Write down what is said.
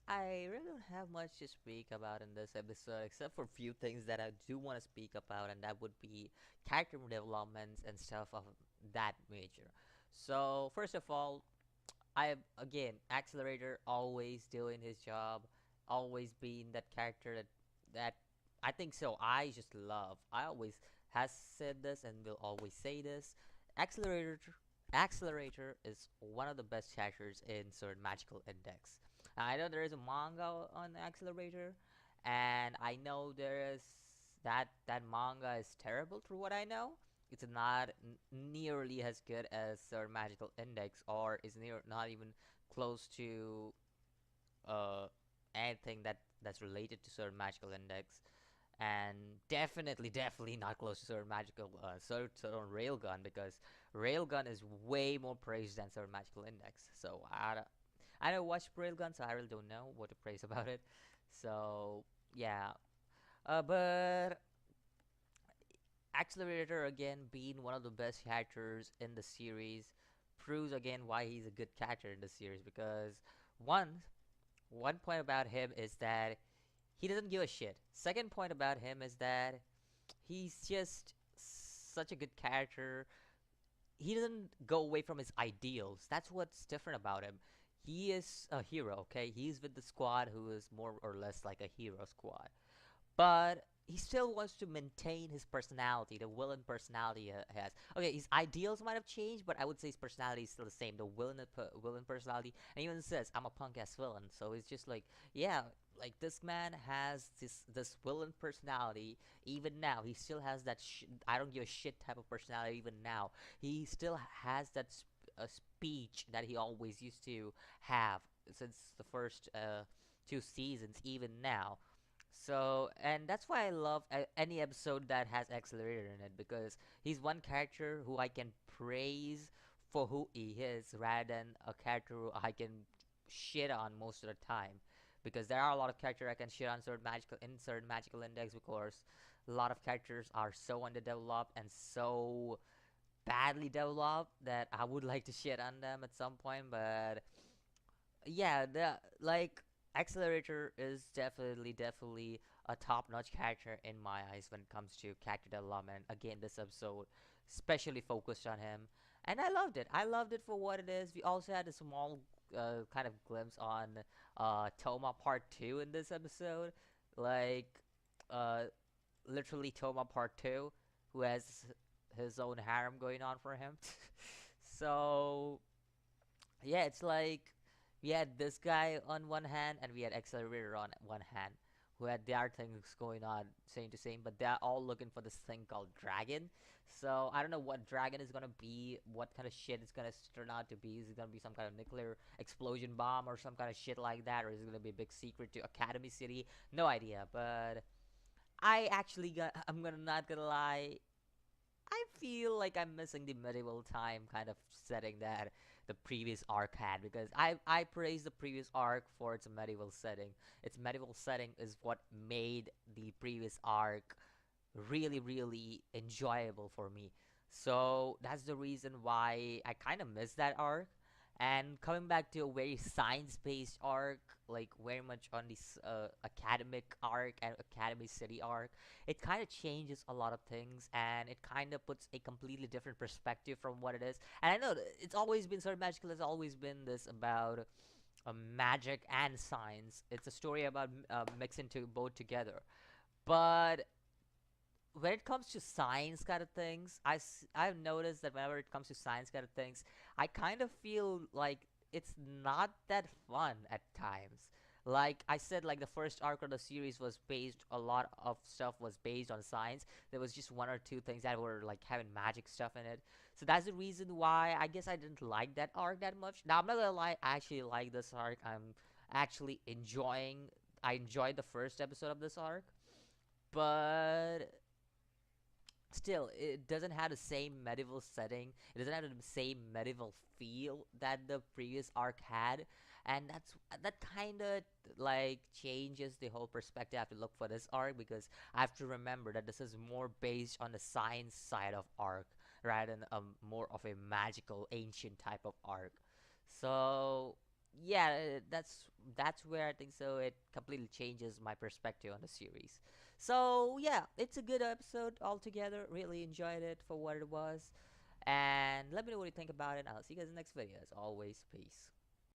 I really don't have much to speak about in this episode, except for a few things that I do want to speak about, and that would be character developments and stuff of that nature. So, first of all, again, Accelerator always doing his job, always being that character that I think so. I just love. I always has said this and will always say this. Accelerator Accelerator is one of the best characters in Sword Magical Index. I know there is a manga on Accelerator, and I know there is that manga is terrible through what I know. It's not nearly as good as Sword Magical Index, or is near not even close to uh anything that's related to Sword Magical Index, and definitely not close to Sword Magical Sword on Railgun, because Railgun is way more praised than Sword Magical Index. So I don't watch Railgun, so I really don't know what to praise about it. So yeah, but Accelerator again being one of the best characters in the series proves again why he's a good character in the series, because one one point about him is that he doesn't give a shit. Second point about him is that he's just such a good character. He doesn't go away from his ideals. That's what's different about him. He is a hero, okay? He's with the squad who is more or less like a hero squad. But he still wants to maintain his personality, the villain personality he has. Okay, his ideals might have changed, but I would say his personality is still the same. The villain personality, and he even says, "I'm a punk ass villain." So it's just like, yeah, like this man has this villain personality. Even now, he still has that I don't give a shit type of personality. Even now, he still has that speech that he always used to have since the first two seasons. Even now, so, and that's why I love any episode that has Accelerator in it, because he's one character who I can praise for who he is rather than a character who I can shit on most of the time. Because there are a lot of characters I can shit on certain magical index, because a lot of characters are so underdeveloped and so badly developed that I would like to shit on them at some point. But yeah, the like Accelerator is definitely a top-notch character in my eyes when it comes to character development. Again, this episode especially focused on him, and I loved it. I loved it for what it is. We also had a small kind of glimpse on Toma Part 2 in this episode, like uh, literally Toma Part 2, who has his own harem going on for him. So yeah, it's like we had this guy on one hand and we had Accelerator on one hand, who had their things going on same to same, but they're all looking for this thing called Dragon. So I don't know what Dragon is gonna be, what kind of shit it's gonna turn out to be. Is it gonna be some kind of nuclear explosion bomb or some kind of shit like that, or is it gonna be a big secret to Academy City? No idea, but I'm gonna not gonna lie, I feel like I'm missing the medieval time kind of setting that the previous arc had, because I praise the previous arc for its medieval setting. Its medieval setting is what made the previous arc really enjoyable for me. So that's the reason why I kind of miss that arc. And coming back to a very science-based arc, like very much on this academic arc and academy city arc, it kind of changes a lot of things, and it kind of puts a completely different perspective from what it is. And I know it's always been sort of magical. Has always been this about magic and science. It's a story about mixing both together. But when it comes to science kind of things, I've noticed that whenever it comes to science kind of things, I kind of feel like it's not that fun at times. Like I said, like the first arc of the series was based, a lot of stuff was based on science. There was just one or two things that were like having magic stuff in it. So that's the reason why I guess I didn't like that arc that much. Now I'm not gonna lie, I actually like this arc. Actually enjoying I enjoyed the first episode of this arc, but still it doesn't have the same medieval setting, it doesn't have the same medieval feel that the previous arc had. And that kind of like changes the whole perspective I have to look for this arc, because I have to remember that this is more based on the science side of arc rather than more of a magical ancient type of arc. So yeah, that's where I think so it completely changes my perspective on the series. So yeah, it's a good episode altogether. Really enjoyed it for what it was. And let me know what you think about it. I'll see you guys in the next video. As always, peace.